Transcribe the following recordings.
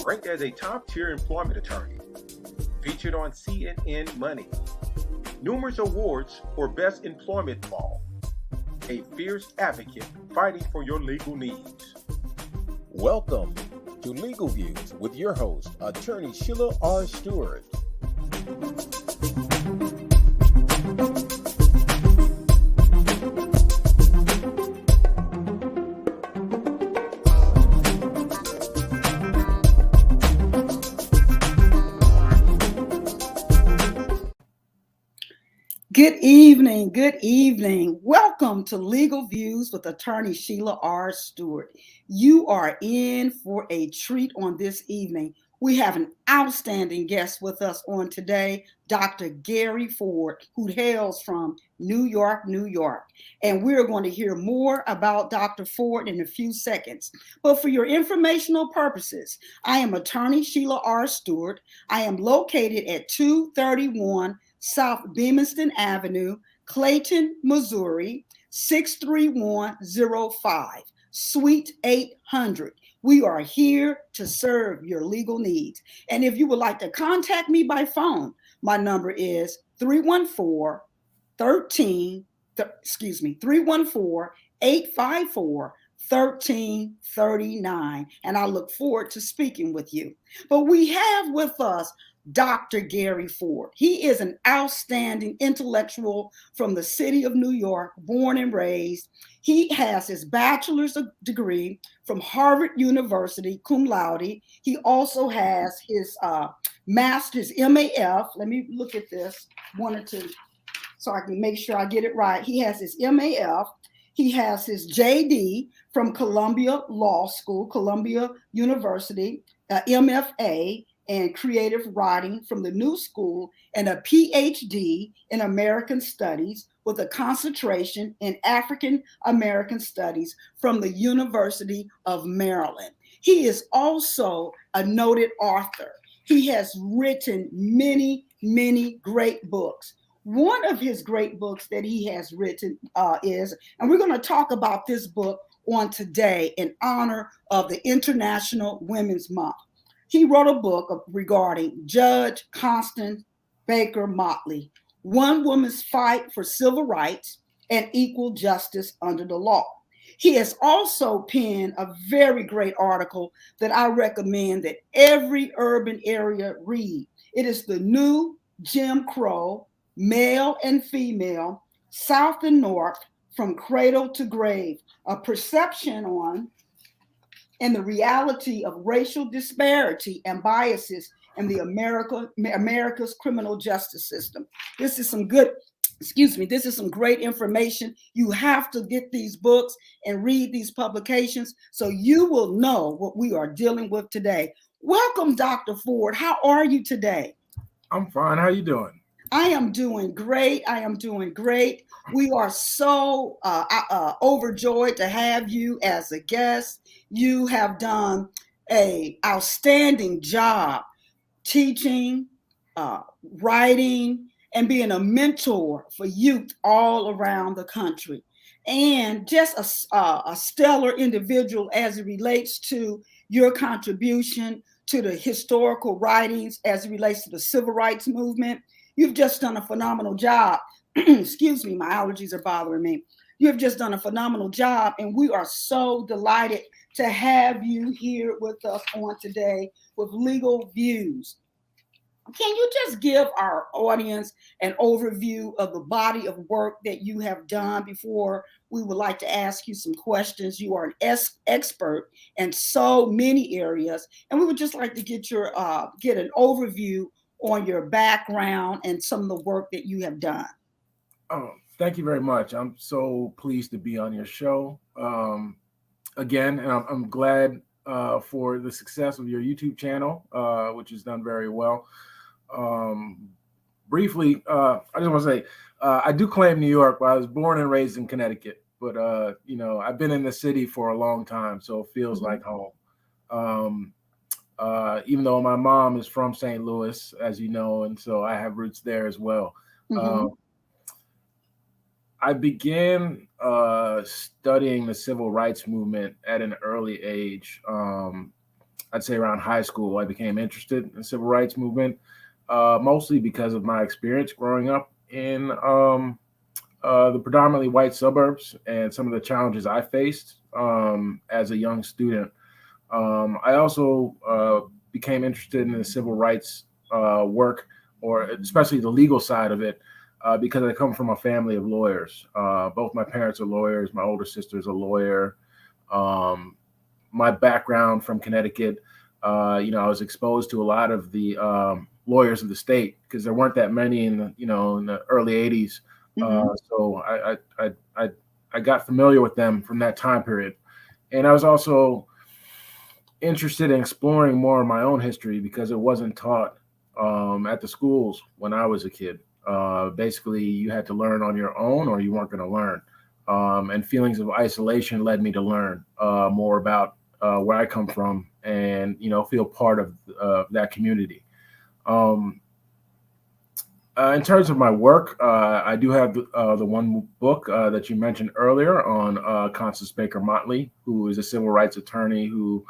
ranked as a top-tier employment attorney, featured on CNN Money, numerous awards for Best Employment Law, a fierce advocate fighting for your legal needs. Welcome to Legal Views with your host, Attorney Sheila R. Stewart. Good evening. Good evening. Welcome to Legal Views with Attorney Sheila R. Stewart. You are in for a treat on this evening. We have an outstanding guest with us on today, Dr. Gary Ford, who hails from New York, New York. And we're going to hear more about Dr. Ford in a few seconds. But for your informational purposes, I am Attorney Sheila R. Stewart. I am located at 231 South Beamiston Avenue, Clayton, Missouri, 63105, Suite 800. We are here to serve your legal needs. And if you would like to contact me by phone, my number is 314-854-1339. And I look forward to speaking with you. But we have with us Dr. Gary Ford. He is an outstanding intellectual from the city of New York, born and raised. He has his bachelor's degree from Harvard University, cum laude. He also has his master's MAF. Let me look at this, wanted to, so I can make sure I get it right. He has his MAF. He has his JD from Columbia Law School, Columbia University, MFA, and creative writing from the New School, and a PhD in American Studies with a concentration in African American Studies from the University of Maryland. He is also a noted author. He has written many, many great books. One of his great books that he has written is, and we're going to talk about this book on today in honor of the International Women's Month. He wrote a book regarding Judge Constance Baker Motley, One Woman's Fight for Civil Rights and Equal Justice Under the Law. He has also penned a very great article that I recommend that every urban area read. It is The New Jim Crow, Male and Female, South and North, From Cradle to Grave, a perception on and the reality of racial disparity and biases in the America's criminal justice system. This is some great information. You have to get these books and read these publications so you will know what we are dealing with today. Welcome, Dr. Ford. How are you today? I'm fine. How are you doing? I am doing great. We are so overjoyed to have you as a guest. You have done an outstanding job teaching, writing, and being a mentor for youth all around the country. And just a stellar individual as it relates to your contribution to the historical writings as it relates to the civil rights movement. You've just done a phenomenal job. Excuse me, my allergies are bothering me. You've just done a phenomenal job, and we are so delighted to have you here with us on today with Legal Views. Can you just give our audience an overview of the body of work that you have done before we would like to ask you some questions? You are an expert in so many areas, and we would just like to get an overview on your background and some of the work that you have done. Oh, thank you very much. I'm so pleased to be on your show again, and I'm glad for the success of your YouTube channel, which has done very well. Briefly, I just want to say I do claim New York, but I was born and raised in Connecticut. But I've been in the city for a long time, so it feels like home. Even though my mom is from St. Louis, as you know, and so I have roots there as well. I began studying the civil rights movement at an early age. I'd say around high school, I became interested in the civil rights movement, mostly because of my experience growing up in the predominantly white suburbs and some of the challenges I faced as a young student. I also became interested in the civil rights work, or especially the legal side of it, because I come from a family of lawyers. Both my parents are lawyers. My older sister's a lawyer. My background from Connecticut, I was exposed to a lot of the lawyers of the state because there weren't that many in the early '80s. So I got familiar with them from that time period, and I was also interested in exploring more of my own history because it wasn't taught at the schools when I was a kid. Basically, you had to learn on your own or you weren't going to learn. And feelings of isolation led me to learn more about where I come from and, feel part of that community. In terms of my work, I do have the one book that you mentioned earlier on Constance Baker Motley, who is a civil rights attorney who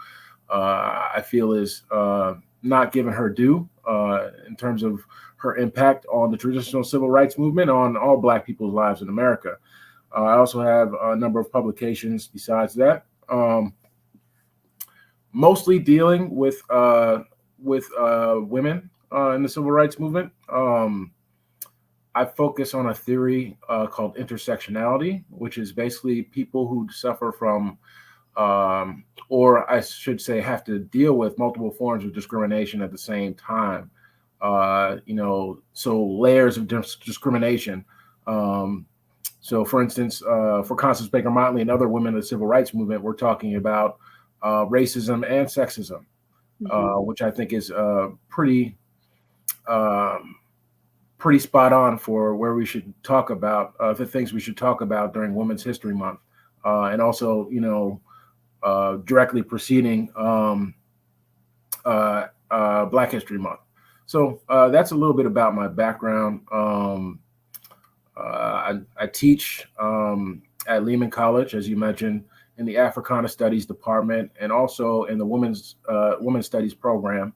I feel is not given her due in terms of her impact on the traditional civil rights movement on all Black people's lives in America. I also have a number of publications besides that, mostly dealing with women in the civil rights movement. I focus on a theory called intersectionality, which is basically people who suffer from, or I should say, have to deal with multiple forms of discrimination at the same time. So layers of discrimination. So, for instance, for Constance Baker Motley and other women in the civil rights movement, we're talking about racism and sexism, which I think is pretty spot on for where we should talk about the things we should talk about during Women's History Month, and also, directly preceding Black History Month. So that's a little bit about my background. I teach at Lehman College, as you mentioned, in the Africana Studies department, and also in the Women's Studies program.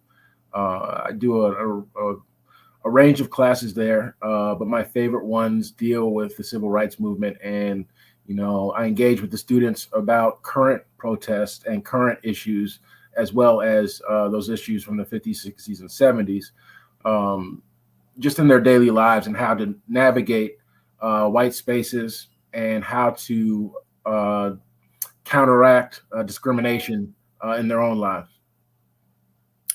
I do a range of classes there, but my favorite ones deal with the civil rights movement, and I engage with the students about current protests and current issues, as well as those issues from the 50s, 60s, and 70s, just in their daily lives and how to navigate white spaces and how to counteract discrimination in their own lives.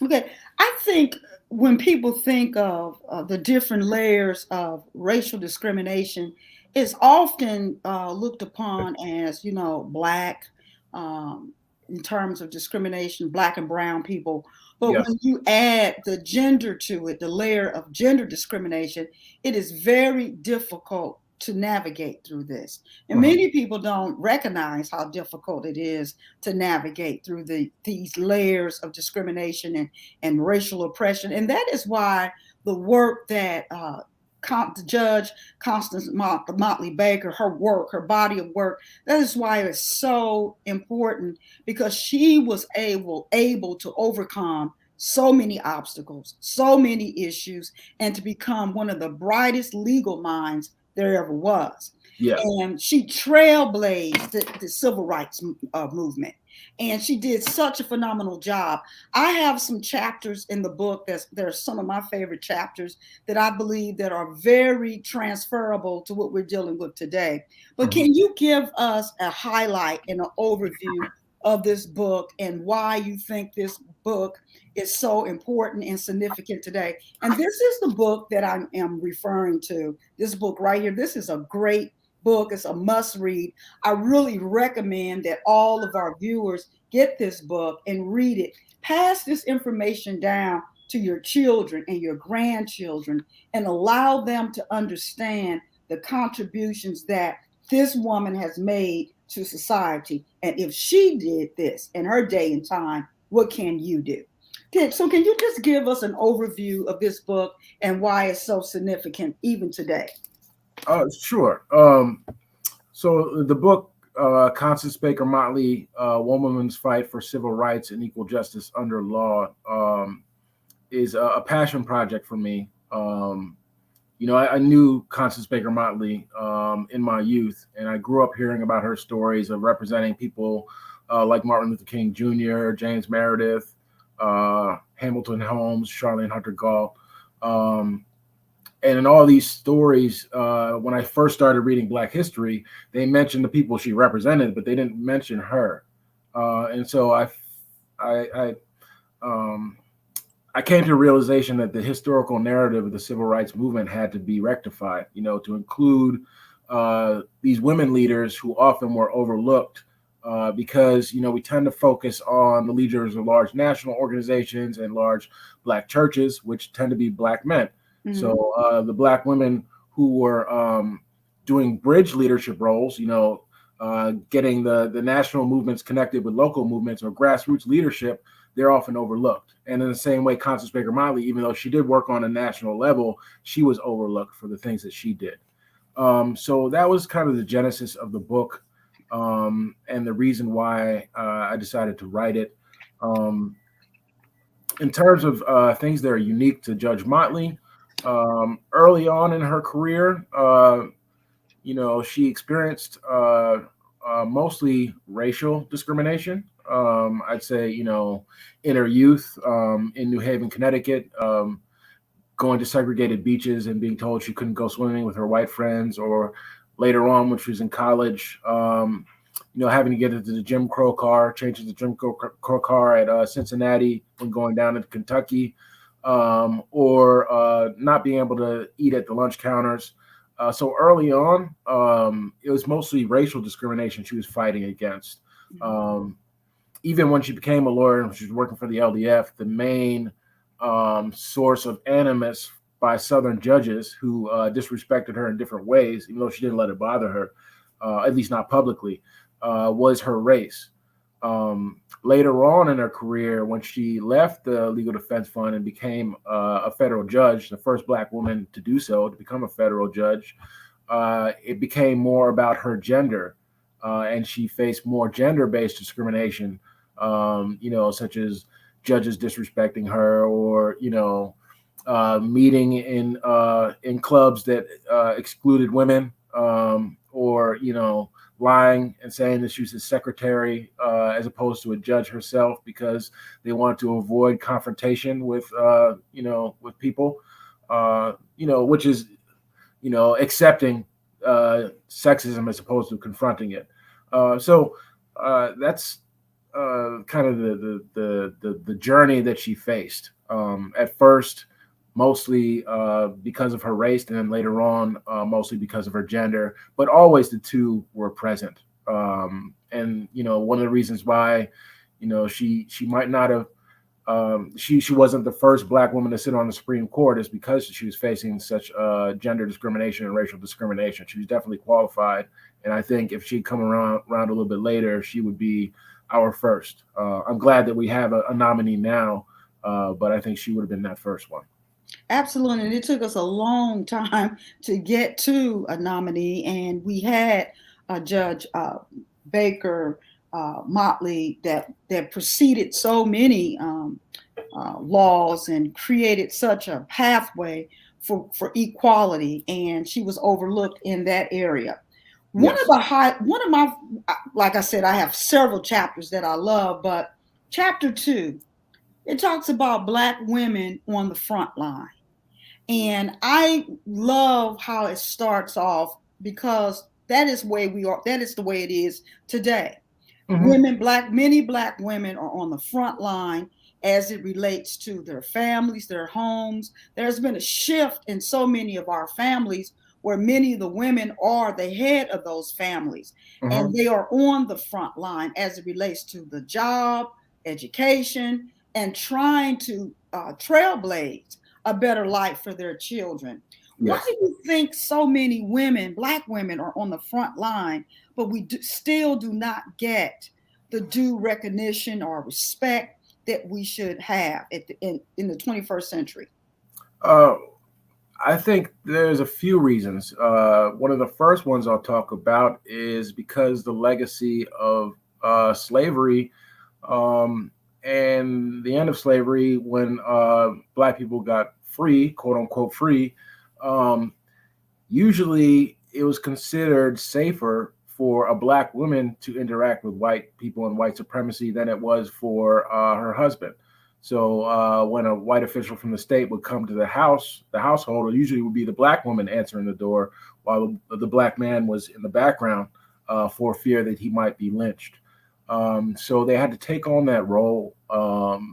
Okay, I think when people think of the different layers of racial discrimination, it's often looked upon as, Black, in terms of discrimination, Black and brown people. But Yes. when you add the gender to it, the layer of gender discrimination, it is very difficult to navigate through this. And many people don't recognize how difficult it is to navigate through these layers of discrimination and racial oppression. And that is why the work that Judge Constance Motley Baker, her body of work, that is why it's so important, because she was able to overcome so many obstacles, so many issues, and to become one of the brightest legal minds there ever was. Yeah. And she trailblazed the civil rights movement. And she did such a phenomenal job. I have some chapters in the book they're some of my favorite chapters that I believe that are very transferable to what we're dealing with today. But can you give us a highlight and an overview of this book and why you think this book is so important and significant today? And this is the book that I am referring to. This book right here. This is a great book. It's a must read. I really recommend that all of our viewers get this book and read it. Pass this information down to your children and your grandchildren and allow them to understand the contributions that this woman has made to society. And if she did this in her day and time, what can you do? So can you just give us an overview of this book and why it's so significant even today? Sure. So the book Constance Baker Motley, One Woman's Fight for Civil Rights and Equal Justice Under Law, is a passion project for me. I knew Constance Baker Motley in my youth, and I grew up hearing about her stories of representing people like Martin Luther King Jr., James Meredith, Hamilton Holmes, Charlene Hunter Galt. And in all these stories, when I first started reading Black history, they mentioned the people she represented, but they didn't mention her. And so I came to the realization that the historical narrative of the civil rights movement had to be rectified, to include these women leaders who often were overlooked because, we tend to focus on the leaders of large national organizations and large Black churches, which tend to be Black men. Mm-hmm. So the Black women who were doing bridge leadership roles, getting the national movements connected with local movements or grassroots leadership, they're often overlooked. And in the same way, Constance Baker Motley, even though she did work on a national level, she was overlooked for the things that she did. So that was kind of the genesis of the book and the reason why I decided to write it. In terms of things that are unique to Judge Motley, early on in her career, she experienced mostly racial discrimination. I'd say, in her youth, in New Haven, Connecticut, going to segregated beaches and being told she couldn't go swimming with her white friends, or later on when she was in college, having to get into the Jim Crow car, change to the Jim Crow car at Cincinnati when going down to Kentucky, or not being able to eat at the lunch counters. So early on, it was mostly racial discrimination she was fighting against. Even when she became a lawyer and she was working for the LDF, the main source of animus by Southern judges who disrespected her in different ways, even though she didn't let it bother her, at least not publicly, was her race. Later on in her career, when she left the Legal Defense Fund and became a federal judge, the first Black woman to do so, to become a federal judge, it became more about her gender. And she faced more gender-based discrimination, such as judges disrespecting her, or meeting in clubs that excluded women, or lying and saying that she was a secretary as opposed to a judge herself because they wanted to avoid confrontation with with people, which is accepting sexism as opposed to confronting it. So that's kind of the journey that she faced. At first, mostly because of her race, and then later on, mostly because of her gender. But always the two were present. And one of the reasons why, she might not have. She wasn't the first Black woman to sit on the Supreme Court is because she was facing such gender discrimination and racial discrimination. She was definitely qualified, and I think if she'd come around a little bit later, she would be our first. I'm glad that we have a nominee now, but I think she would have been that first one. Absolutely, and it took us a long time to get to a nominee, and we had Judge Baker Motley that preceded so many laws and created such a pathway for equality, and she was overlooked in that area. Yes. One of my, like I said, I have several chapters that I love, but chapter 2, it talks about Black women on the front line. And I love how it starts off because that is the way we are. That is the way it is today. Mm-hmm. Many Black women are on the front line as it relates to their families, their homes. There's been a shift in so many of our families where many of the women are the head of those families. Mm-hmm. And they are on the front line as it relates to the job, education, and trying to trailblaze a better life for their children. Yes. Why do you think so many women, Black women, are on the front line, but we still do not get the due recognition or respect that we should have in the 21st century? I think there's a few reasons. One of the first ones I'll talk about is because the legacy of slavery and the end of slavery, when Black people got free, quote unquote free, usually it was considered safer for a Black woman to interact with white people and white supremacy than it was for her husband. So when a white official from the state would come to the household, it usually would be the Black woman answering the door while the Black man was in the background for fear that he might be lynched. So they had to take on that role, of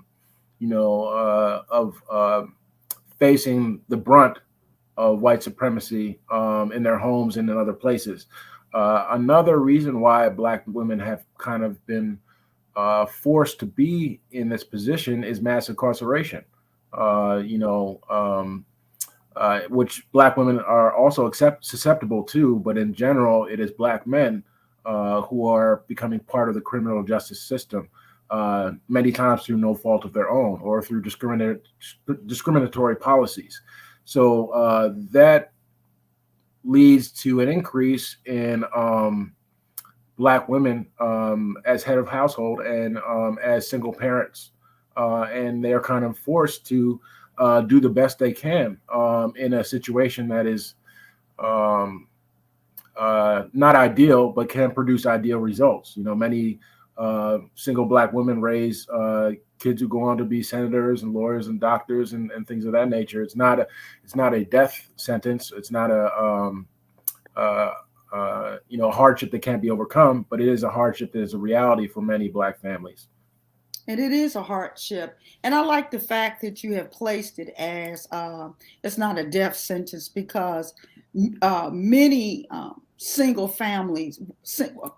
facing the brunt of white supremacy in their homes and in other places. Another reason why Black women have kind of been forced to be in this position is mass incarceration, which Black women are also susceptible to, but in general, it is Black men who are becoming part of the criminal justice system, many times through no fault of their own or through discriminatory policies. So that leads to an increase in Black women as head of household and as single parents. And they are kind of forced to do the best they can in a situation that is not ideal, but can produce ideal results. Many single Black women raise kids who go on to be senators and lawyers and doctors and things of that nature. It's not a death sentence. It's not a hardship that can't be overcome, but it is a hardship that is a reality for many Black families. And it is a hardship. And I like the fact that you have placed it as it's not a death sentence, because many single families,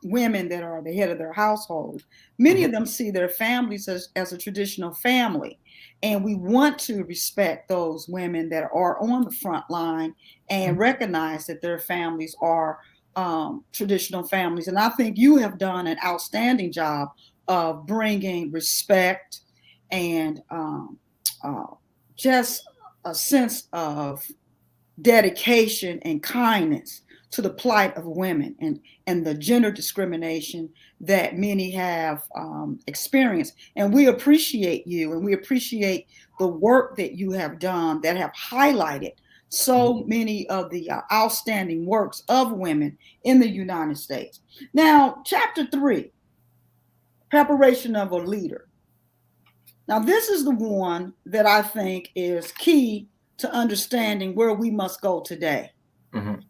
women that are the head of their household, many of them see their families as a traditional family. And we want to respect those women that are on the front line and recognize that their families are traditional families. And I think you have done an outstanding job of bringing respect and just a sense of dedication and kindness to the plight of women and the gender discrimination that many have experienced. And we appreciate you, and we appreciate the work that you have done that have highlighted so many of the outstanding works of women in the United States. Now, Chapter 3, Preparation of a Leader. Now, this is the one that I think is key to understanding where we must go today.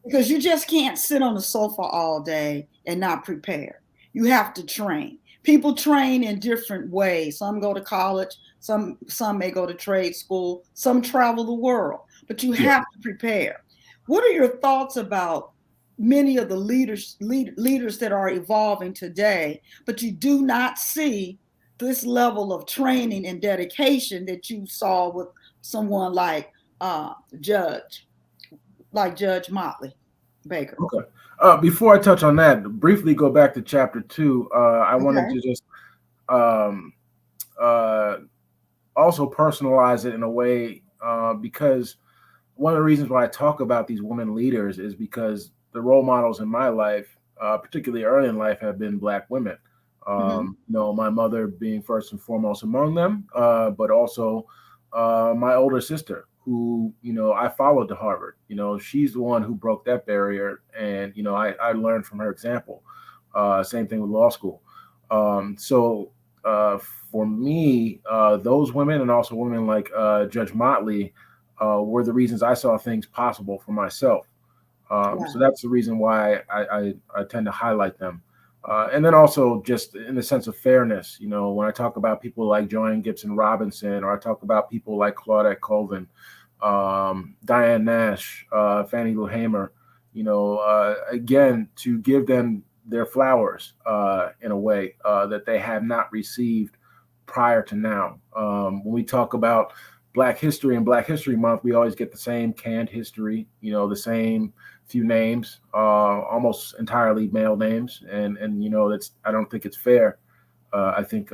Because you just can't sit on the sofa all day and not prepare. You have to train. People train in different ways. Some go to college, some may go to trade school, some travel the world, but you have to prepare. What are your thoughts about many of the leaders that are evolving today, but you do not see this level of training and dedication that you saw with someone like Judge Motley Baker? Okay. Before I touch on that, briefly go back to Chapter 2. I wanted to just also personalize it in a way, because one of the reasons why I talk about these women leaders is because the role models in my life, particularly early in life, have been Black women. My mother being first and foremost among them, but also my older sister, who, I followed to Harvard. She's the one who broke that barrier. And, I learned from her example. Same thing with law school. So for me, those women, and also women like Judge Motley, were the reasons I saw things possible for myself. So that's the reason why I tend to highlight them. And then also just in the sense of fairness, when I talk about people like Joanne Gibson Robinson, or I talk about people like Claudette Colvin, Diane Nash, Fannie Lou Hamer, again, to give them their flowers in a way that they have not received prior to now. When we talk about Black History and Black History Month, we always get the same canned history, the same few names, almost entirely male names. And that's, I don't think it's fair. I think,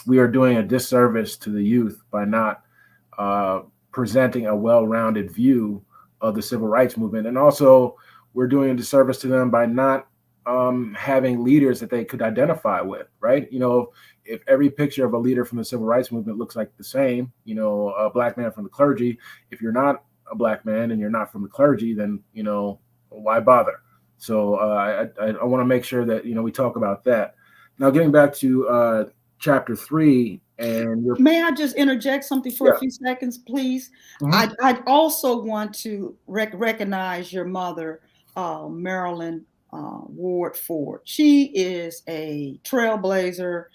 we are doing a disservice to the youth by not presenting a well-rounded view of the civil rights movement. And also, we're doing a disservice to them by not having leaders that they could identify with, right? If every picture of a leader from the civil rights movement looks like the same, a black man from the clergy, if you're not a black man and you're not from the clergy, then, why bother? So I want to make sure that, we talk about that. Now, getting back to chapter 3, and may I just interject something for a few seconds, please? Mm-hmm. I'd also want to recognize your mother, Marilyn Ward Ford. She is a trailblazer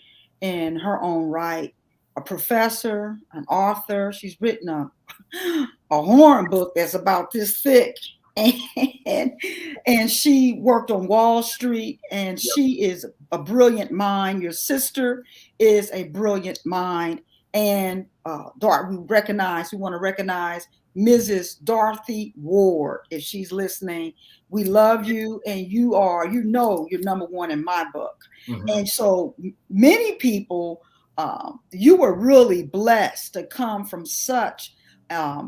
in her own right, a professor, an author. She's written a horn book that's about this thick. And she worked on Wall Street, and she is a brilliant mind. Your sister is a brilliant mind. And we want to recognize Mrs. Dorothy Ward, if she's listening. We love you, and you're number one in my book. Mm-hmm. And so many people, you were really blessed to come from such a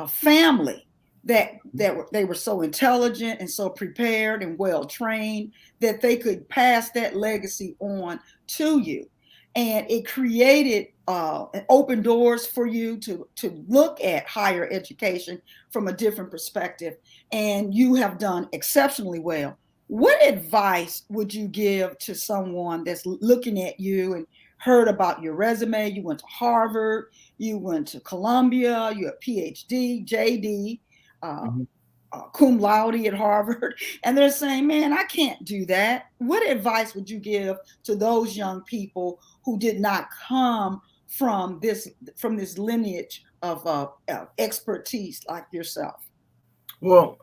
family that they were so intelligent and so prepared and well trained that they could pass that legacy on to you. And it created open doors for you to look at higher education from a different perspective. And you have done exceptionally well. What advice would you give to someone that's looking at you and heard about your resume? You went to Harvard, you went to Columbia, you have a PhD, JD, cum laude at Harvard, and they're saying, man, I can't do that. What advice would you give to those young people who did not come from this lineage of expertise like yourself? Well,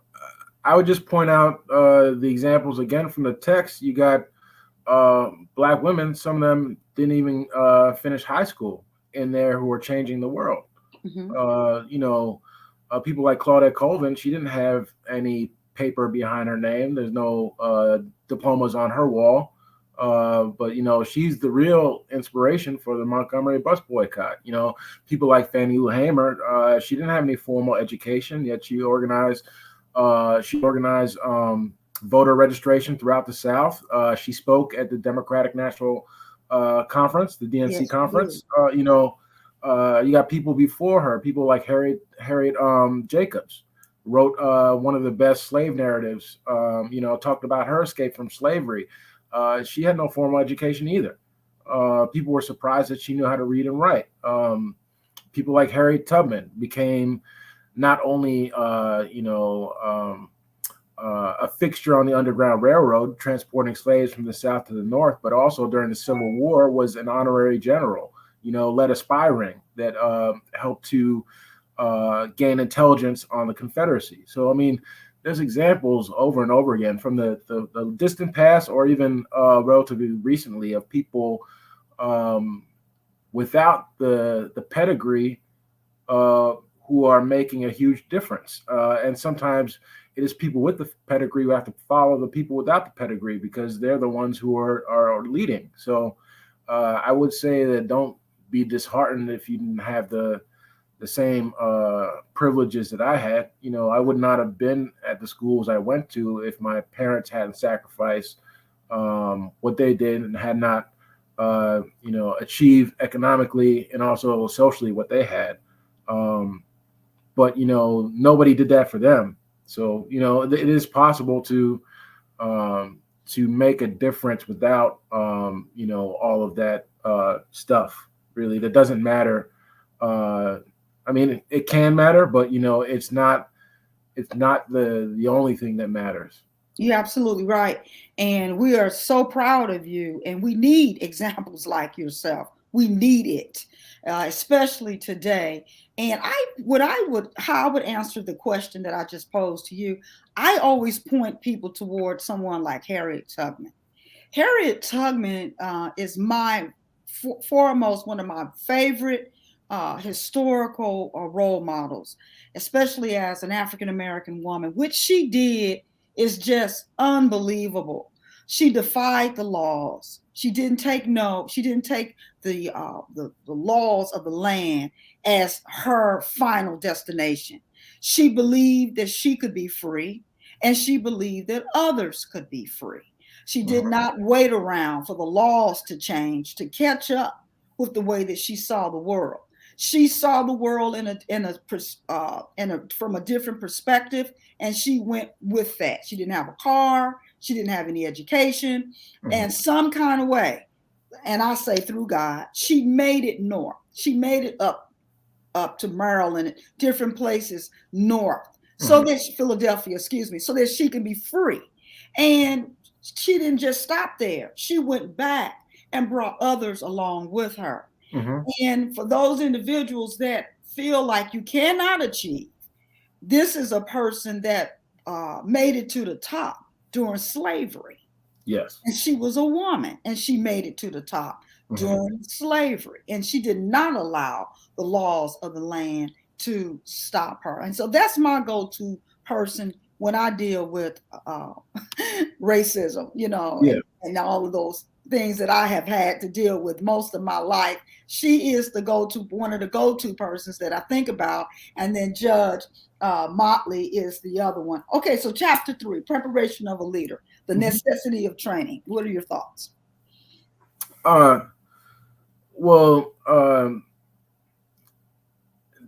I would just point out the examples again from the text. You got Black women, some of them didn't even finish high school in there, who are changing the world. Mm-hmm. People like Claudette Colvin, she didn't have any paper behind her name. There's no diplomas on her wall. But she's the real inspiration for the Montgomery bus boycott. People like Fannie Lou Hamer, she didn't have any formal education, yet she organized voter registration throughout the South. She spoke at the Democratic National Conference, the DNC conference. You got people before her, people like Harriet Jacobs, wrote one of the best slave narratives, talked about her escape from slavery. She had no formal education either. People were surprised that she knew how to read and write. People like Harriet Tubman became not only, a fixture on the Underground Railroad, transporting slaves from the South to the North, but also during the Civil War was an honorary general. Led a spy ring that helped to gain intelligence on the Confederacy. So, there's examples over and over again from the distant past, or even relatively recently, of people without the pedigree who are making a huge difference. And sometimes it is people with the pedigree who have to follow the people without the pedigree, because they're the ones who are leading. So I would say that don't be disheartened if you didn't have the same privileges that I had. I would not have been at the schools I went to if my parents hadn't sacrificed what they did and had not, achieved economically and also socially what they had. But nobody did that for them. So it is possible to make a difference without all of that stuff. Really, that doesn't matter. It can matter, but it's not the only thing that matters. You're absolutely right. And we are so proud of you. And we need examples like yourself. We need it, especially today. And how I would answer the question that I just posed to you, I always point people towards someone like Harriet Tubman. Harriet Tubman is my foremost one of my favorite historical role models, especially as an African-American woman. What she did is just unbelievable. She defied the laws. She didn't take the laws of the land as her final destination. She believed that she could be free, and she believed that others could be free. She did not wait around for the laws to change to catch up with the way that she saw the world. She saw the world from a different perspective, and she went with that. She didn't have a car. She didn't have any education, and some kind of way, and I say through God, she made it north. She made it up to Maryland, different places north, so that Philadelphia, so that she can be free. And she didn't just stop there. She went back and brought others along with her. And for those individuals that feel like you cannot achieve, this is a person that made it to the top during slavery. Yes. And she was a woman, and she made it to the top during slavery. And she did not allow the laws of the land to stop her. And so that's my go-to person when I deal with racism, and all of those things that I have had to deal with most of my life. She is one of the go-to persons that I think about. And then Judge Motley is the other one. Okay, so chapter 3, preparation of a leader, the necessity of training. What are your thoughts?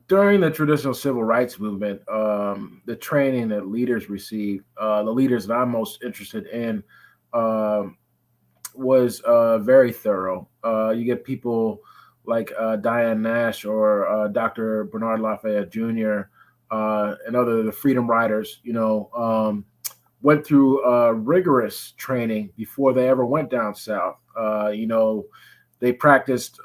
During the traditional civil rights movement, the training that leaders receive, the leaders that I'm most interested in, was very thorough. You get people like Diane Nash or Dr. Bernard Lafayette Jr. And the freedom riders, went through rigorous training before they ever went down south. They practiced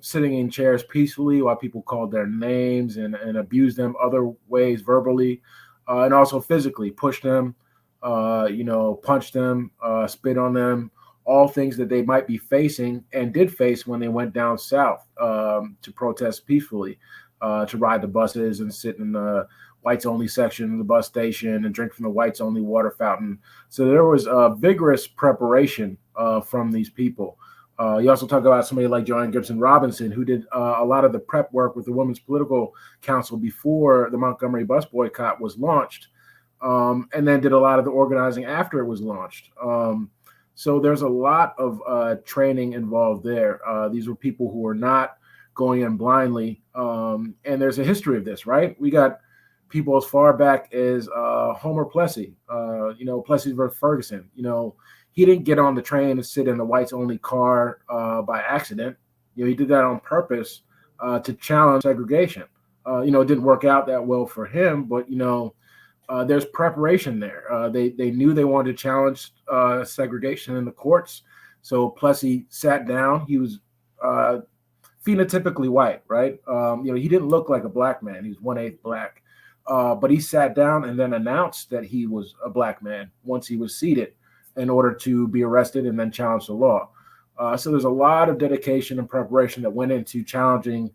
sitting in chairs peacefully while people called their names and abused them other ways verbally, and also physically pushed them, punched them, spit on them, all things that they might be facing and did face when they went down south to protest peacefully, to ride the buses and sit in the whites only section of the bus station and drink from the whites only water fountain. So there was a vigorous preparation from these people. You also talk about somebody like Joanne Gibson Robinson, who did a lot of the prep work with the Women's Political Council before the Montgomery bus boycott was launched, and then did a lot of the organizing after it was launched. So there's a lot of training involved there. These were people who were not going in blindly, and there's a history of this, right? We got people as far back as Homer Plessy, Plessy versus Ferguson. He didn't get on the train and sit in the whites-only car by accident. He did that on purpose to challenge segregation. It didn't work out that well for him, but there's preparation there. They knew they wanted to challenge segregation in the courts, so Plessy sat down. He was phenotypically white, right? He didn't look like a black man. He was 1/8 black, but he sat down and then announced that he was a black man once he was seated, in order to be arrested and then challenge the law. So there's a lot of dedication and preparation that went into challenging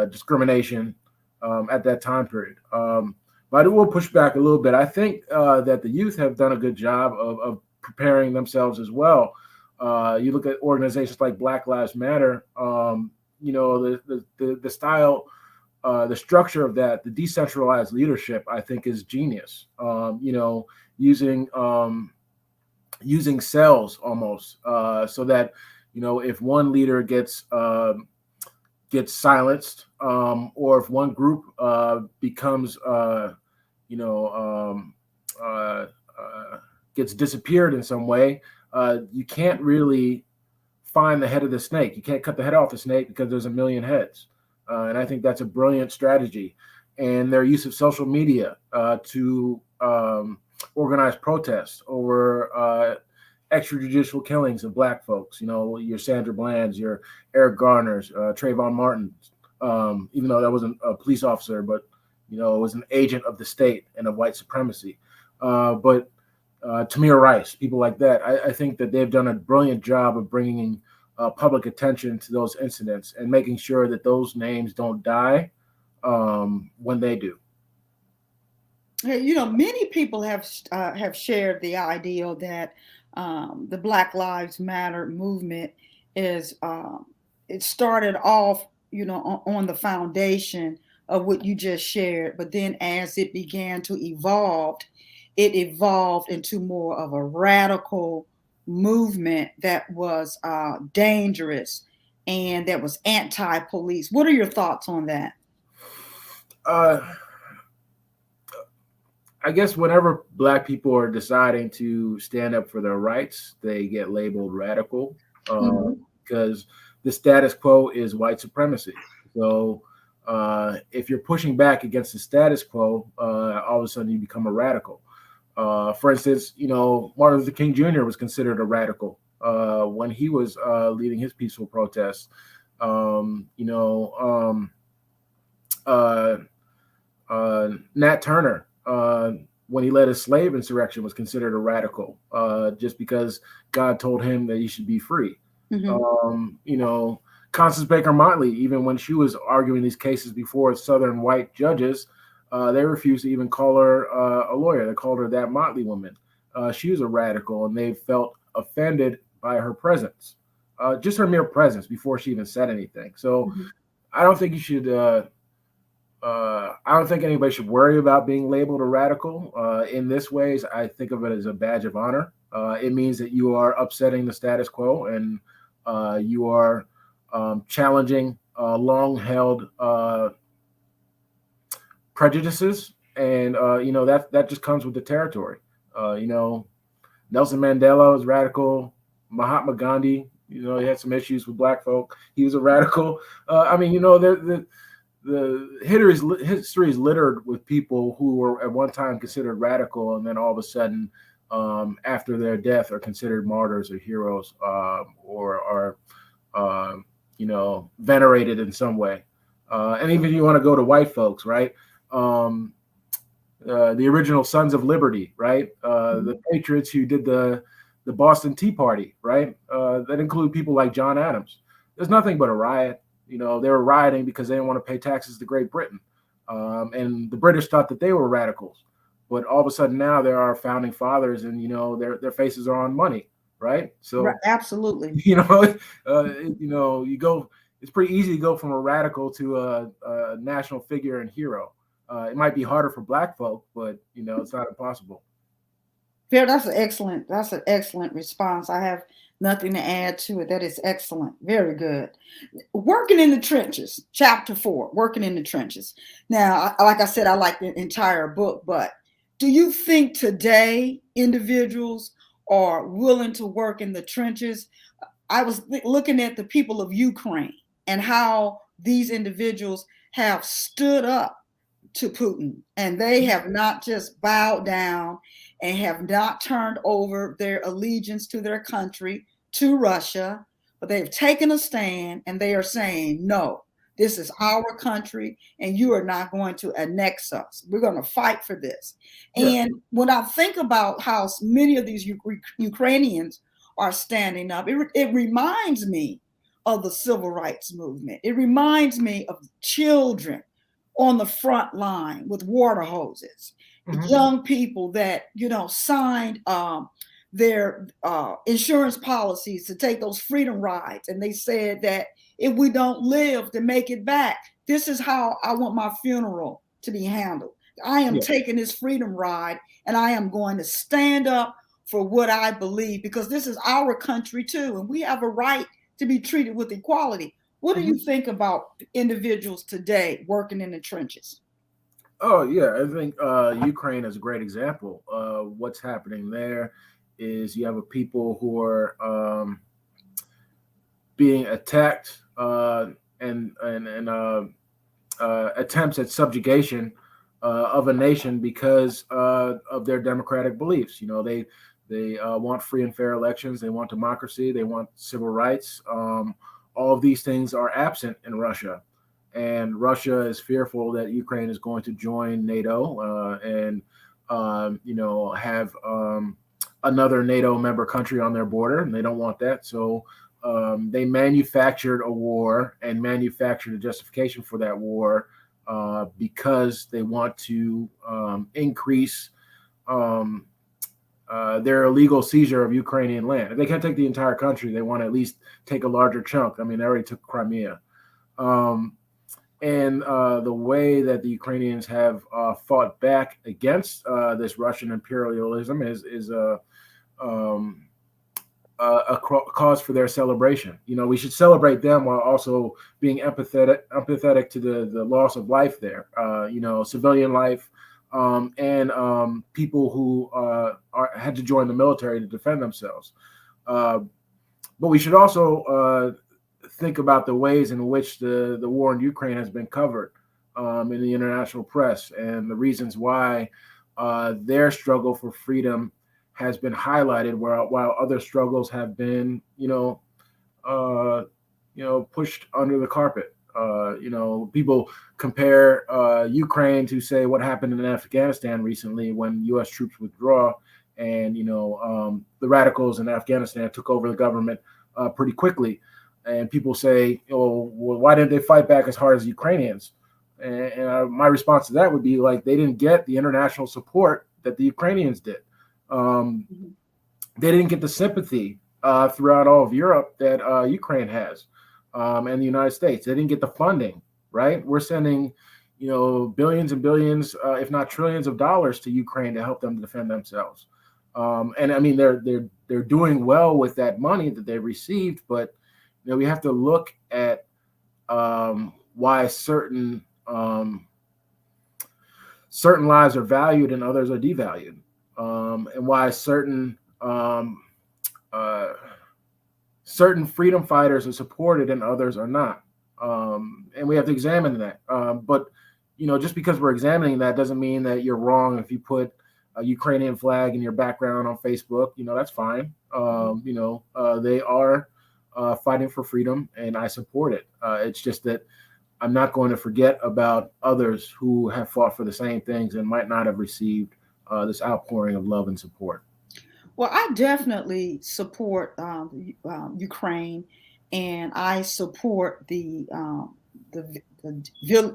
discrimination at that time period. But I will push back a little bit. I think that the youth have done a good job of preparing themselves as well. You look at organizations like Black Lives Matter, the style, the structure of that, the decentralized leadership, I think is genius. Using cells almost, so that if one leader gets silenced, or if one group becomes gets disappeared in some way, you can't really find the head of the snake. You can't cut the head off the snake because there's a million heads, and I think that's a brilliant strategy. And their use of social media to organized protests over extrajudicial killings of Black folks. Your Sandra Bland's, your Eric Garner's, Trayvon Martin's, even though that wasn't a police officer, but it was an agent of the state and of white supremacy. But Tamir Rice, people like that, I think that they've done a brilliant job of bringing public attention to those incidents and making sure that those names don't die when they do. Many people have shared the idea that the Black Lives Matter movement is it started off, on the foundation of what you just shared, but then as it began to evolve, it evolved into more of a radical movement that was dangerous and that was anti-police. What are your thoughts on that? I guess whenever Black people are deciding to stand up for their rights, they get labeled radical because the status quo is white supremacy. So if you're pushing back against the status quo, all of a sudden you become a radical. For instance, Martin Luther King Jr. was considered a radical when he was leading his peaceful protests. Nat Turner, when he led a slave insurrection, was considered a radical just because God told him that he should be free. Constance Baker Motley, even when she was arguing these cases before Southern white judges, they refused to even call her a lawyer. They called her that Motley woman. She was a radical, and they felt offended by her presence, just her mere presence before she even said anything. So I don't think you should. I don't think anybody should worry about being labeled a radical. In this ways, I think of it as a badge of honor. It means that you are upsetting the status quo and you are challenging long-held prejudices, and that just comes with the territory. Nelson Mandela was radical. Mahatma Gandhi, he had some issues with Black folk. He was a radical. The history is littered with people who were at one time considered radical, and then all of a sudden, after their death, are considered martyrs or heroes, or are venerated in some way. And even if you want to go to white folks, right? The original Sons of Liberty, right? The patriots who did the Boston Tea Party, right? That include people like John Adams. There's nothing but a riot. They were rioting because they didn't want to pay taxes to Great Britain. And the British thought that they were radicals. But all of a sudden now there are founding fathers, and, their faces are on money, right? So right, absolutely. You go, it's pretty easy to go from a radical to a national figure and hero. It might be harder for Black folk, but, it's not impossible. Fair, that's an excellent response. I have nothing to add to it. That is excellent. Very good. Working in the trenches, chapter 4, working in the trenches. Now, like I said, I like the entire book, but do you think today individuals are willing to work in the trenches? I was looking at the people of Ukraine and how these individuals have stood up to Putin, and they have not just bowed down and have not turned over their allegiance to their country, to Russia, but they've taken a stand and they are saying, no, this is our country and you are not going to annex us. We're going to fight for this. Yeah. And when I think about how many of these Ukrainians are standing up, it reminds me of the civil rights movement. It reminds me of children on the front line with water hoses, young people that, signed their insurance policies to take those freedom rides. And they said that if we don't live to make it back, this is how I want my funeral to be handled. I am taking this freedom ride, and I am going to stand up for what I believe, because this is our country too, and we have a right to be treated with equality. What do you think about individuals today working in the trenches? Oh, yeah, I think Ukraine is a great example. What's happening there is you have a people who are being attacked and attempts at subjugation of a nation because of their democratic beliefs. They want free and fair elections. They want democracy. They want civil rights. All of these things are absent in Russia, and Russia is fearful that Ukraine is going to join NATO and have another NATO member country on their border, and they don't want that. So they manufactured a war and manufactured a justification for that war because they want to increase their illegal seizure of Ukrainian land. If they can't take the entire country, they want to at least take a larger chunk. I mean, they already took Crimea. And the way that the Ukrainians have fought back against this Russian imperialism is a cause for their celebration. You know, we should celebrate them while also being empathetic to the loss of life there. You know, civilian life, and people who had to join the military to defend themselves. But we should also think about the ways in which the war in Ukraine has been covered in the international press, and the reasons why their struggle for freedom has been highlighted, while other struggles have been, pushed under the carpet. People compare Ukraine to, say, what happened in Afghanistan recently when U.S. troops withdraw, and the radicals in Afghanistan took over the government pretty quickly. And people say, "Oh, well, why didn't they fight back as hard as Ukrainians?" And my response to that would be, like, they didn't get the international support that the Ukrainians did. They didn't get the sympathy throughout all of Europe that Ukraine has, and the United States. They didn't get the funding, right? We're sending, billions and billions, if not trillions of dollars to Ukraine to help them defend themselves. And I mean, they're doing well with that money that they received, but we have to look at why certain lives are valued and others are devalued, and why certain freedom fighters are supported and others are not. And we have to examine that. But just because we're examining that doesn't mean that you're wrong if you put a Ukrainian flag in your background on Facebook. That's fine. They are fighting for freedom, and I support it. It's just that I'm not going to forget about others who have fought for the same things and might not have received this outpouring of love and support. Well, I definitely support Ukraine, and I support the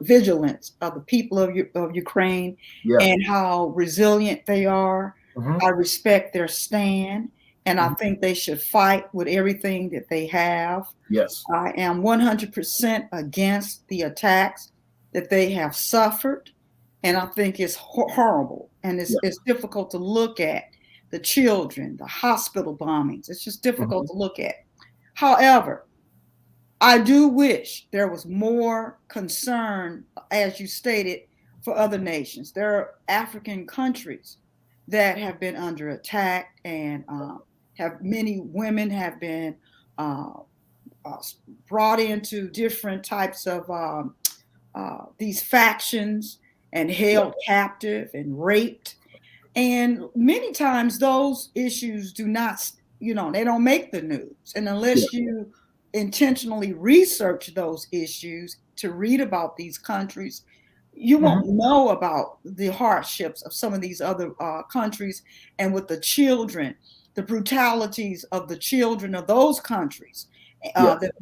vigilance of the people of Ukraine, and how resilient they are. I respect their stand, and I think they should fight with everything that they have. Yes. I am 100% against the attacks that they have suffered, and I think it's horrible, and it's difficult to look at. The children, the hospital bombings, it's just difficult to look at. However, I do wish there was more concern, as you stated, for other nations. There are African countries that have been under attack, and many women have been brought into different types of these factions and held captive and raped. And many times those issues do not, they don't make the news. And unless you intentionally research those issues to read about these countries, you won't know about the hardships of some of these other countries, and with the children, the brutalities of the children of those countries,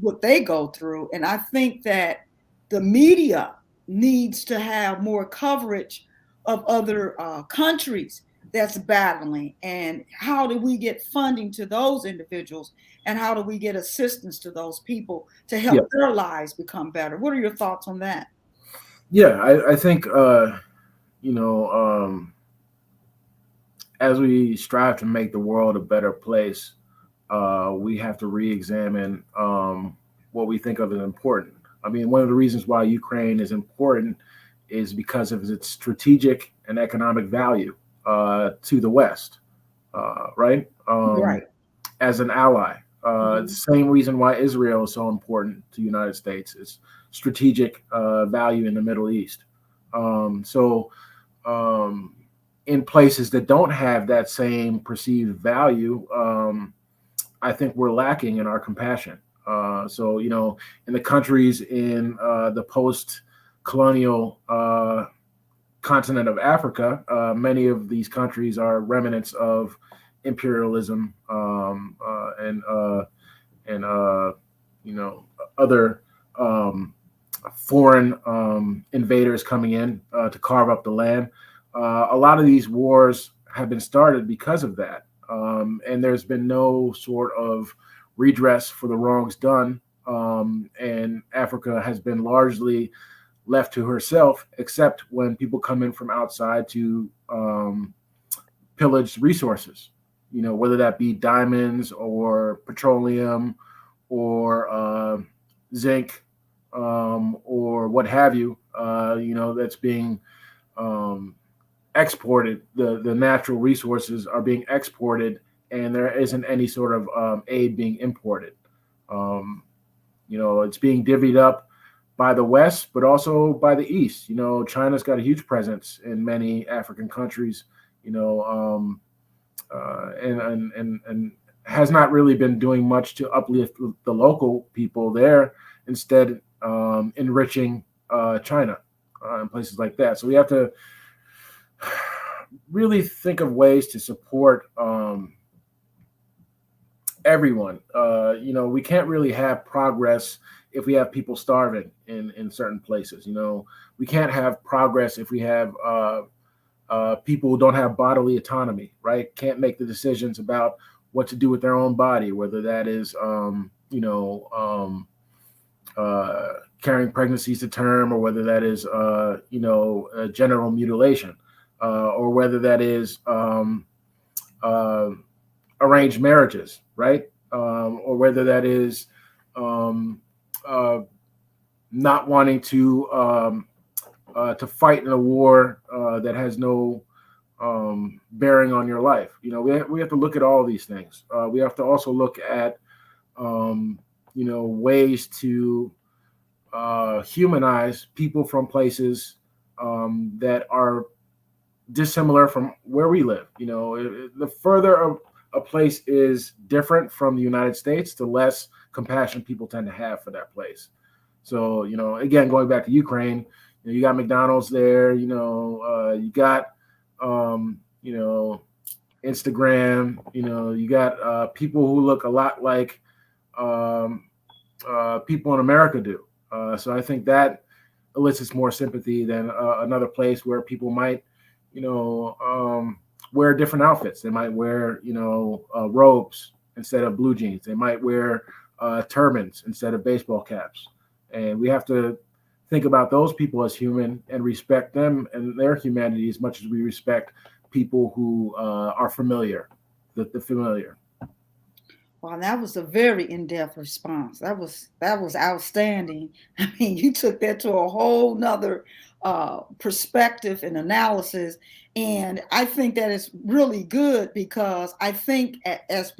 what they go through. And I think that the media needs to have more coverage of other countries that's battling, and how do we get funding to those individuals, and how do we get assistance to those people to help their lives become better? What are your thoughts on that? I think as we strive to make the world a better place, we have to re-examine what we think of as important. I mean, one of the reasons why Ukraine is important is because of its strategic and economic value to the West, right? Right. As an ally. The same reason why Israel is so important to the United States is strategic value in the Middle East. In places that don't have that same perceived value, I think we're lacking in our compassion. In the countries in the post-colonial continent of Africa, many of these countries are remnants of imperialism and other foreign invaders coming in to carve up the land. A lot of these wars have been started because of that. And there's been no sort of redress for the wrongs done. And Africa has been largely left to herself, except when people come in from outside to pillage resources, whether that be diamonds or petroleum or zinc or what have you, that's being exported. The natural resources are being exported, and there isn't any sort of aid being imported. It's being divvied up by the West, but also by the East. China's got a huge presence in many African countries, and has not really been doing much to uplift the local people there, instead enriching China and places like that. So we have to really think of ways to support everyone. We can't really have progress if we have people starving in certain places. We can't have progress if we have people who don't have bodily autonomy, right? Can't make the decisions about what to do with their own body, whether that is, carrying pregnancies to term, or whether that is, genital mutilation, or whether that is arranged marriages, right? Or whether that is not wanting to fight in a war that has no bearing on your life. We have to look at all these things. We have to also look at ways to humanize people from places that are dissimilar from where we live. The further a place is different from the United States, the less compassion people tend to have for that place. So, again, going back to Ukraine, you got McDonald's there, you got, Instagram, you got people who look a lot like people in America do. So I think that elicits more sympathy than another place where people might, wear different outfits. They might wear, robes instead of blue jeans. They might wear turbans instead of baseball caps. And we have to think about those people as human and respect them and their humanity as much as we respect people who are familiar, the familiar. Wow, that was a very in-depth response. That was outstanding. I mean, you took that to a whole nother perspective and analysis. And I think that is really good, because I think as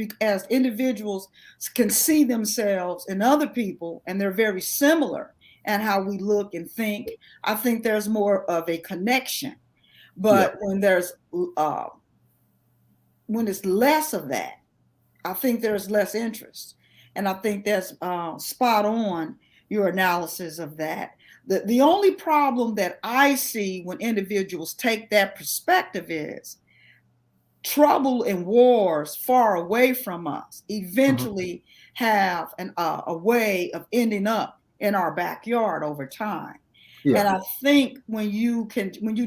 individuals can see themselves in other people, and they're very similar and how we look and think, I think there's more of a connection. But when there's when it's less of that, I think there's less interest. And I think that's spot on, your analysis of that. The only problem that I see when individuals take that perspective is trouble and wars far away from us eventually have a way of ending up in our backyard over time. And I think when you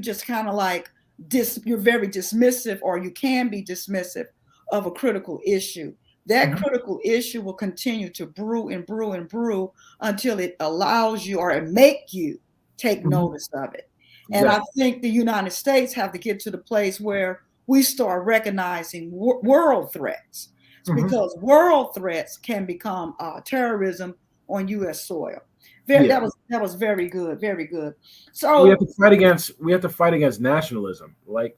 just kind of like you're very dismissive, or you can be dismissive of a critical issue, that critical issue will continue to brew and brew and brew until it allows you, or it make you take notice of it. And I think the United States have to get to the place where we start recognizing world threats, because world threats can become terrorism on U.S. soil. That was very good, very good. So we have to fight against nationalism, like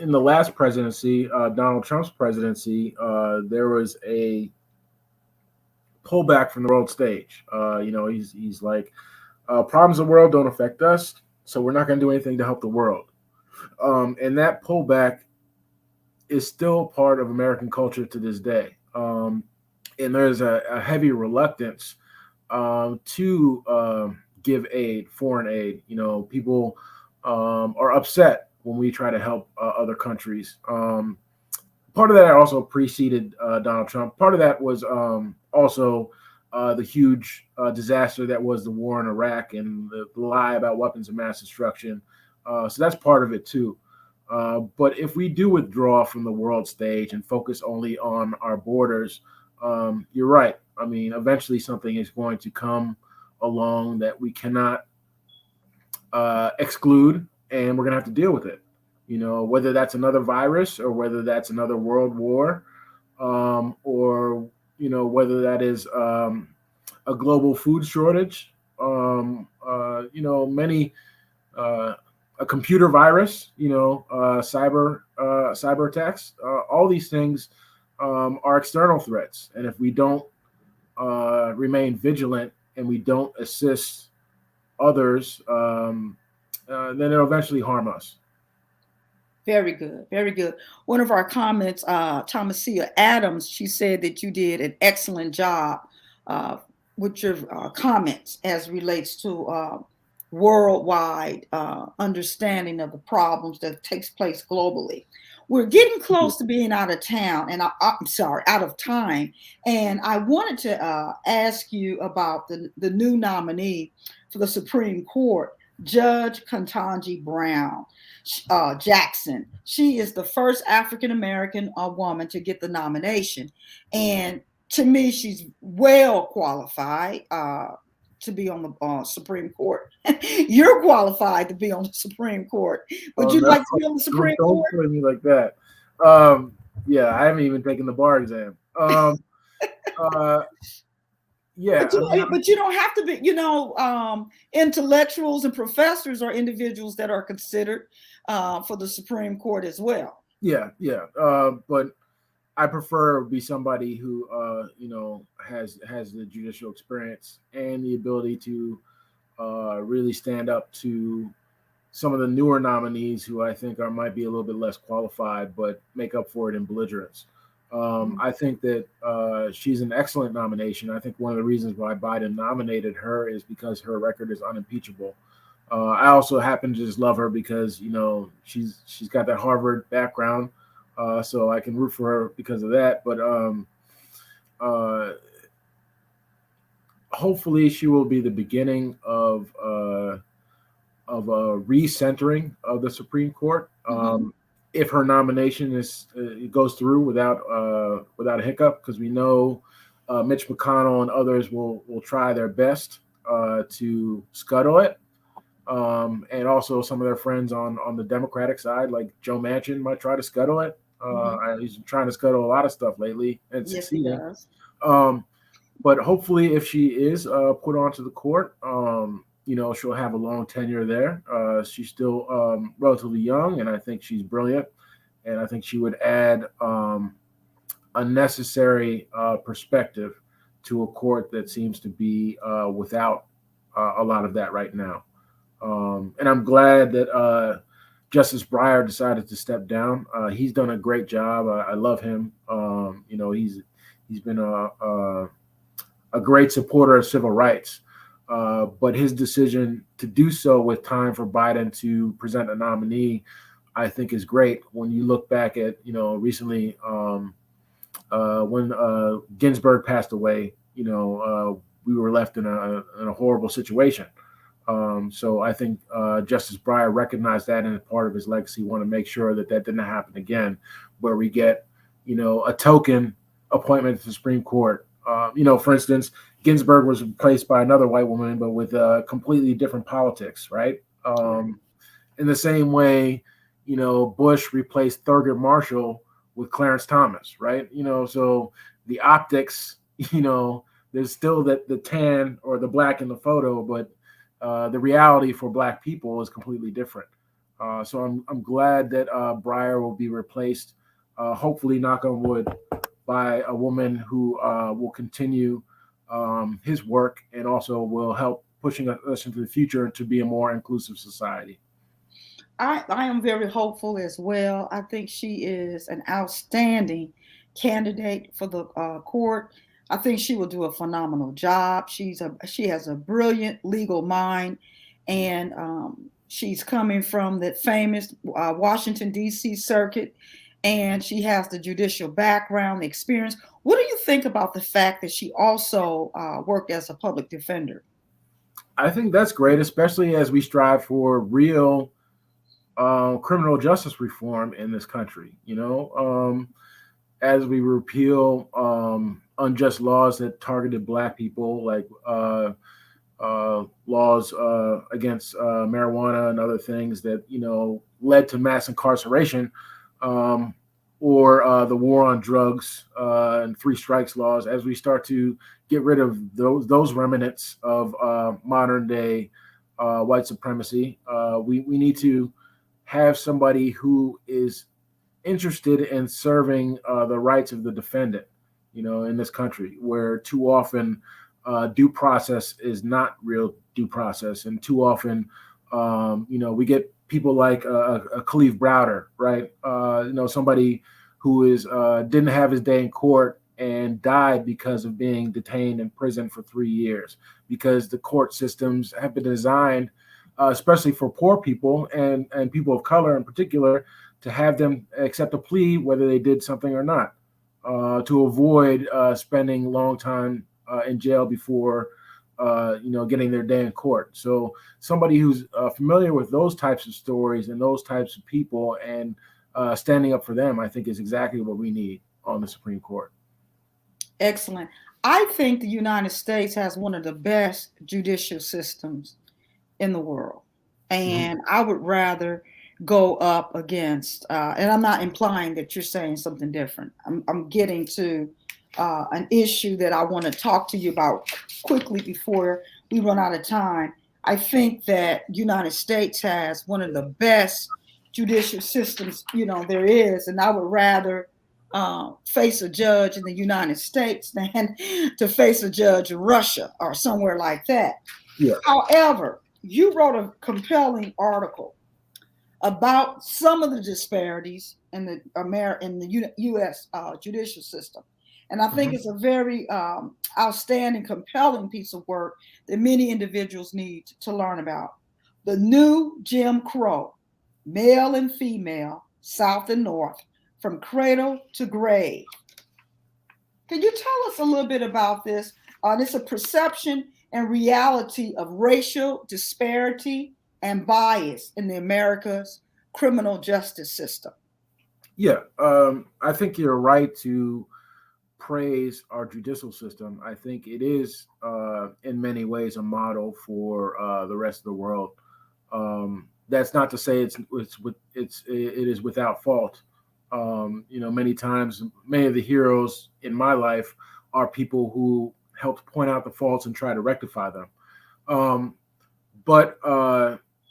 in the last presidency, Donald Trump's presidency, there was a pullback from the world stage. He's like, problems of the world don't affect us, so we're not going to do anything to help the world. And that pullback is still part of American culture to this day. And there's a heavy reluctance to give aid, foreign aid. People are upset when we try to help other countries. Part of that also preceded Donald Trump. Part of that was also the huge disaster that was the war in Iraq and the lie about weapons of mass destruction. So that's part of it too. But if we do withdraw from the world stage and focus only on our borders, you're right. I mean, eventually something is going to come along that we cannot exclude, and we're going to have to deal with it. Whether that's another virus or whether that's another world war, or whether that is a global food shortage, many a computer virus, cyber attacks, all these things are external threats, and if we don't remain vigilant and we don't assist others, then it'll eventually harm us. Very good. Very good. One of our comments, Thomasia Adams, she said that you did an excellent job with your comments as relates to worldwide understanding of the problems that takes place globally. We're getting close to being out of town, and out of time. And I wanted to ask you about the new nominee for the Supreme Court, Judge Ketanji Brown Jackson. She is the first African-American woman to get the nomination. And to me, she's well qualified to be on the Supreme Court. You're qualified to be on the Supreme Court. Would you like to be on the Supreme Court? Don't put me like that. Yeah, I haven't even taken the bar exam. Yeah, but you don't have to be. Intellectuals and professors are individuals that are considered for the Supreme Court as well. Yeah. But I prefer be somebody who has the judicial experience and the ability to really stand up to some of the newer nominees who I think might be a little bit less qualified, but make up for it in belligerence. I think that she's an excellent nomination. I think one of the reasons why Biden nominated her is because her record is unimpeachable. I also happen to just love her because she's got that Harvard background, so I can root for her because of that. But hopefully, she will be the beginning of a recentering of the Supreme Court. If her nomination goes through without a hiccup, because we know Mitch McConnell and others will try their best to scuttle it, and also some of their friends on the Democratic side, like Joe Manchin, might try to scuttle it. He's trying to scuttle a lot of stuff lately and succeeding. But hopefully, if she is put onto the court, she'll have a long tenure there. She's still relatively young, and I think she's brilliant. And I think she would add a necessary perspective to a court that seems to be without a lot of that right now. And I'm glad that Justice Breyer decided to step down. He's done a great job. I love him. He's been a great supporter of civil rights. But his decision to do so with time for Biden to present a nominee, I think, is great. When you look back at, recently when Ginsburg passed away, we were left in a horrible situation. So I think Justice Breyer recognized that, and as part of his legacy, want to make sure that didn't happen again, where we get, a token appointment to the Supreme Court. For instance, Ginsburg was replaced by another white woman, but with completely different politics, right? In the same way, Bush replaced Thurgood Marshall with Clarence Thomas, right? So the optics, there's still the tan or the black in the photo, but the reality for Black people is completely different. So I'm glad that Breyer will be replaced, hopefully, knock on wood, by a woman who will continue his work and also will help pushing us into the future to be a more inclusive society. I am very hopeful as well. I think she is an outstanding candidate for the court. I think she will do a phenomenal job. She has a brilliant legal mind, and she's coming from the famous Washington, D.C. circuit, and she has the judicial background, the experience. What do you think about the fact that she also worked as a public defender? I think that's great, especially as we strive for real criminal justice reform in this country. As we repeal unjust laws that targeted Black people, like laws against marijuana and other things that led to mass incarceration, or the war on drugs and three strikes laws. As we start to get rid of those remnants of modern day white supremacy, we need to have somebody who is interested in serving the rights of the defendant, in this country, where too often due process is not real due process, and too often, we get people like a Khalif Browder, right? Somebody who didn't have his day in court and died because of being detained in prison for 3 years, because the court systems have been designed, especially for poor people and people of color in particular, to have them accept a plea whether they did something or not, to avoid spending long time in jail before getting their day in court. So somebody who's familiar with those types of stories and those types of people and standing up for them, I think, is exactly what we need on the Supreme Court. Excellent. I think the United States has one of the best judicial systems in the world. And I would rather go up against, and I'm not implying that you're saying something different. I'm getting to an issue that I want to talk to you about quickly before we run out of time. I think that United States has one of the best judicial systems, there is, and I would rather face a judge in the United States than to face a judge in Russia or somewhere like that. Yeah. However, you wrote a compelling article about some of the disparities in the U.S. Judicial system. And I think it's a very outstanding, compelling piece of work that many individuals need to learn about. The new Jim Crow, male and female, South and North, from cradle to grave. Can you tell us a little bit about this? It's a perception and reality of racial disparity and bias in the America's criminal justice system. Yeah, I think you're right to praise our judicial system. I think it is, in many ways, a model for the rest of the world. That's not to say it is without fault. Many times, many of the heroes in my life are people who helped point out the faults and try to rectify them. But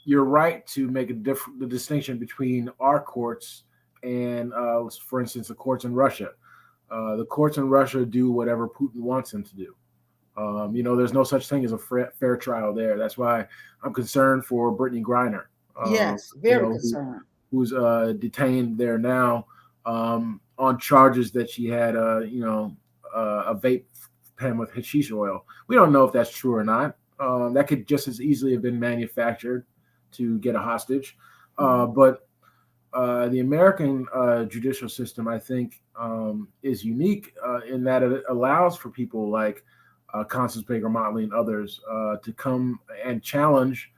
you're right to make the distinction between our courts and, for instance, the courts in Russia. The courts in Russia do whatever Putin wants them to do. There's no such thing as a fair trial there. That's why I'm concerned for Brittany Griner. Yes, very concerned. Who's detained there now on charges that she had, a vape pen with hashish oil. We don't know if that's true or not. That could just as easily have been manufactured to get a hostage. But the American judicial system, I think, is unique in that it allows for people like Constance Baker Motley and others to come and challenge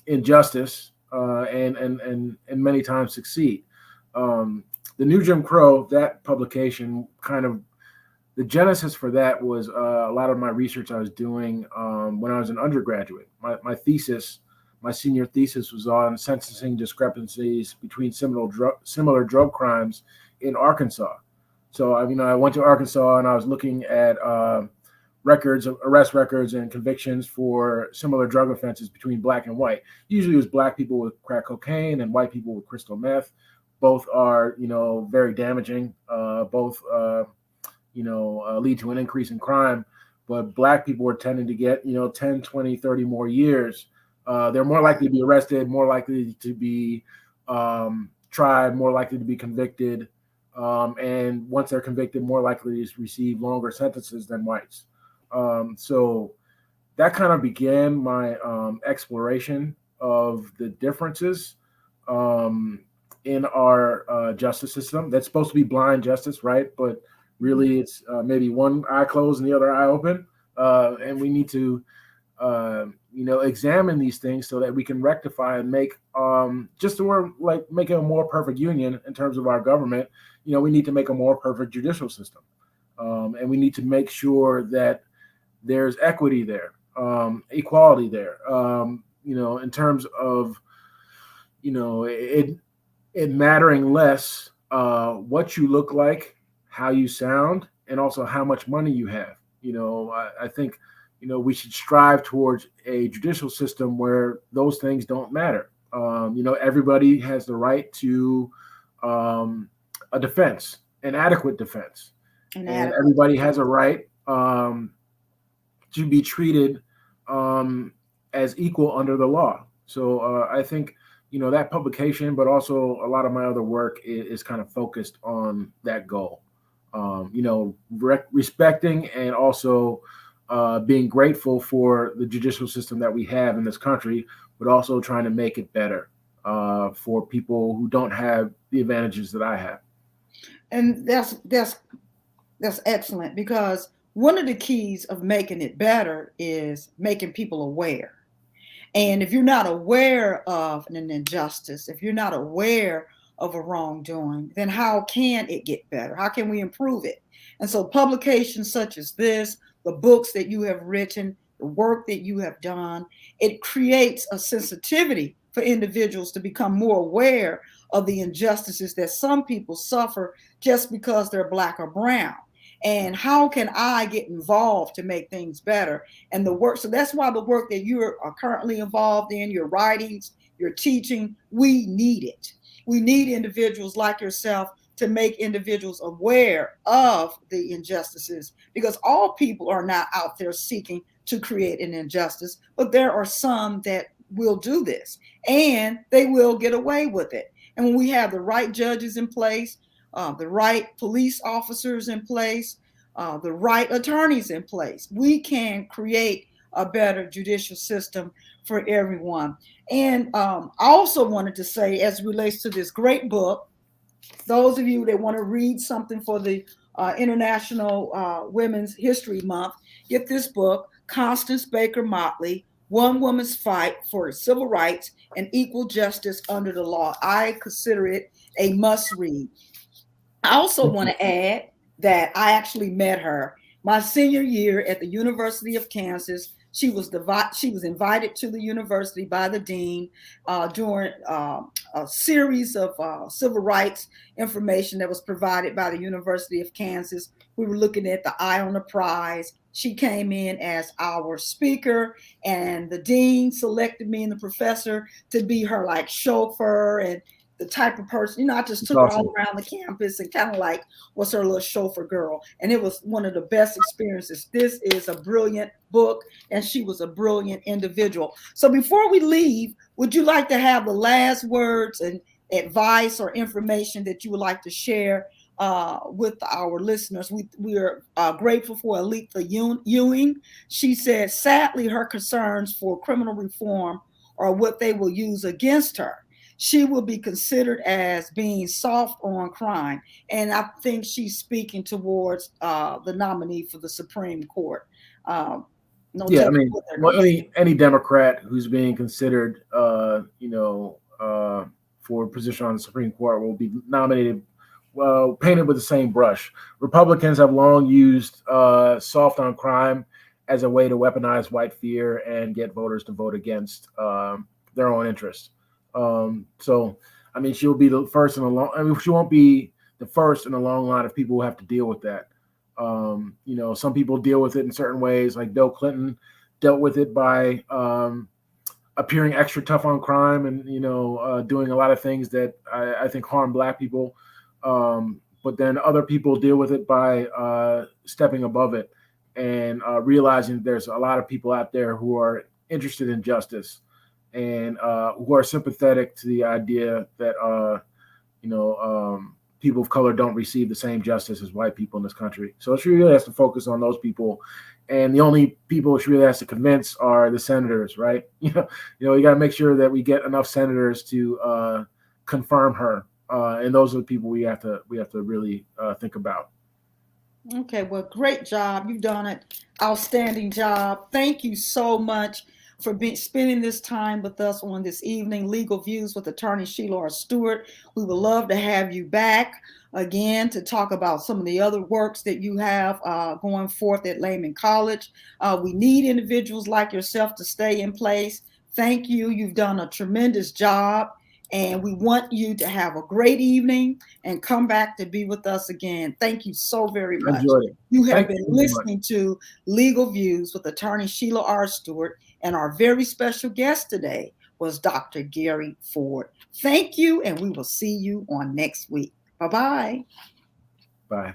injustice and many times succeed. The New Jim Crow, that publication, kind of the genesis for that was a lot of my research I was doing when I was an undergraduate. My senior thesis was on sentencing discrepancies between similar drug crimes in Arkansas. So, I went to Arkansas and I was looking at arrest records and convictions for similar drug offenses between Black and white. Usually it was Black people with crack cocaine and white people with crystal meth. Both are, very damaging. Both, lead to an increase in crime. But Black people were tending to get, 10, 20, 30 more years. They're more likely to be arrested, more likely to be tried, more likely to be convicted. And once they're convicted, more likely to receive longer sentences than whites. So that kind of began my exploration of the differences in our justice system. That's supposed to be blind justice, right? But Really, it's maybe one eye closed and the other eye open, and we need to, examine these things so that we can rectify and make just so we're like making a more perfect union in terms of our government. We need to make a more perfect judicial system, and we need to make sure that there's equity there, equality there. In terms of it mattering less what you look like, how you sound, and also how much money you have. I think, we should strive towards a judicial system where those things don't matter. Everybody has the right to a defense, an adequate defense. And everybody has a right to be treated as equal under the law. So I think, that publication, but also a lot of my other work is kind of focused on that goal. Respecting and also being grateful for the judicial system that we have in this country, but also trying to make it better for people who don't have the advantages that I have. And that's excellent, because one of the keys of making it better is making people aware. And if you're not aware of an injustice, if you're not aware of a wrongdoing, then how can it get better? How can we improve it? And so publications such as this, the books that you have written, the work that you have done, it creates a sensitivity for individuals to become more aware of the injustices that some people suffer just because they're Black or brown. And how can I get involved to make things better? And the work, so that's why the work that you are currently involved in, your writings, your teaching, we need it. We need individuals like yourself to make individuals aware of the injustices, because all people are not out there seeking to create an injustice, but there are some that will do this and they will get away with it. And when we have the right judges in place, the right police officers in place, the right attorneys in place, we can create a better judicial system for everyone. And I also wanted to say, as it relates to this great book, those of you that want to read something for the International Women's History Month, get this book, Constance Baker Motley, One Woman's Fight for Civil Rights and Equal Justice Under the Law. I consider it a must read. I also want to add that I actually met her my senior year at the University of Kansas. She was invited to the university by the dean during a series of civil rights information that was provided by the University of Kansas. We were looking at the Eye on the Prize. She came in as our speaker, and the dean selected me and the professor to be her like chauffeur and the type of person, I just took her all around the campus and kind of like was her little chauffeur girl. And it was one of the best experiences. This is a brilliant book, and she was a brilliant individual. So before we leave, would you like to have the last words and advice or information that you would like to share with our listeners? We are grateful for Aletha Ewing. She said, sadly, her concerns for criminal reform are what they will use against her. She will be considered as being soft on crime. And I think she's speaking towards the nominee for the Supreme Court. Any Democrat who's being considered, for a position on the Supreme Court will be nominated, painted with the same brush. Republicans have long used soft on crime as a way to weaponize white fear and get voters to vote against their own interests. She'll be the first in a long. She won't be the first in a long line of people who have to deal with that. Some people deal with it in certain ways, like Bill Clinton dealt with it by appearing extra tough on crime and doing a lot of things that I think harm Black people. But then other people deal with it by stepping above it and realizing there's a lot of people out there who are interested in justice and who are sympathetic to the idea that people of color don't receive the same justice as white people in this country. So she really has to focus on those people, and the only people she really has to convince are the senators, right? You got to make sure that we get enough senators to confirm her, and those are the people we have to really think about. Okay, well, great job. You've done an outstanding job. Thank you so much for spending this time with us on this evening, Legal Views with Attorney Sheila R. Stewart. We would love to have you back again to talk about some of the other works that you have going forth at Lehman College. We need individuals like yourself to stay in place. Thank you. You've done a tremendous job. And we want you to have a great evening and come back to be with us again. Thank you so very much. I enjoyed it. You have Thank been you very listening to Legal Views with Attorney Sheila R. Stewart, and our very special guest today was Dr. Gary Ford. Thank you, and we will see you on next week. Bye-bye. Bye.